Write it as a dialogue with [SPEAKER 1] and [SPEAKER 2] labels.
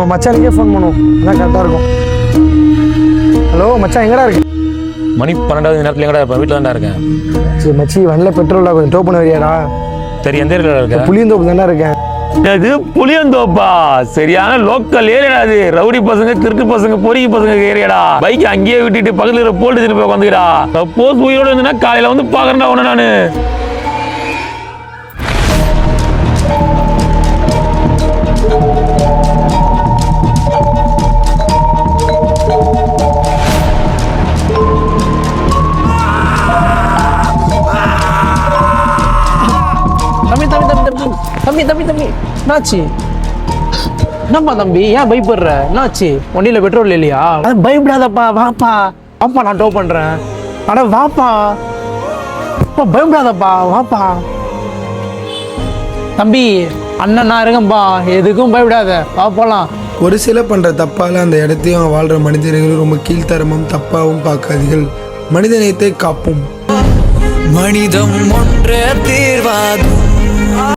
[SPEAKER 1] நம்ம மச்சானுக்கே ஃபோன் பண்ணுவோம், அதான் கரெக்டாக இருக்கும். ஹலோ மச்சான், எங்கடா இருக்கு?
[SPEAKER 2] மணி 12வது நேரத்தில் எங்கடா இருப்பேன்? வீட்டில் தான்டா இருக்கேன்.
[SPEAKER 1] சரி மச்சி, வண்டியில் பெட்ரோலில் கொஞ்சம் டோ பண்ண வரியாடா?
[SPEAKER 2] சரி, எந்த ஏரியாவில் இருக்கேன்?
[SPEAKER 1] புளியந்தோப்பு தானே இருக்கேன்.
[SPEAKER 2] அது புளியந்தோப்பா? சரியான லோக்கல் ஏரியாடா அது. ரவுடி பசங்க, கிறுக்கு பசங்க, பொறுக்கி பசங்க ஏரியாடா. பைக் அங்கேயே விட்டுட்டு பக்கத்துல இருக்கிற போல்ட்டு திருப்பி உட்காந்துக்கிறா. சப்போஸ் உயிரோட இருந்ததுன்னா காலையில வந்து பாக்குறேன்டா உன்ன நானு.
[SPEAKER 3] தம்பி தம்பி தம்பி என்னாச்சு? என்னப்பா தம்பி, ஏன் பயப்படுற? என்னாச்சு? வண்டியில பெட்ரோல் இல்லையா? பயப்படாதப்பா, வாப்பா வாப்பா, நான் டோ பண்றேன். அட வாப்பா, பயப்படாதப்பா, வாப்பா. தம்பி, அண்ணன் நான் இருக்கேன்பா, எதுக்கும் பயப்படாத, வா போலாம்.
[SPEAKER 4] ஒரு சில பண்ணுற தப்பால் அந்த இடத்தையும் வாழ்கிற மனிதர்களும் ரொம்ப கீழ்த்தரமும் தப்பாகவும் பார்க்காதீர்கள். மனிதநேயத்தை காப்போம்.
[SPEAKER 5] மனிதம் ஒன்றே தீர்வாகும்.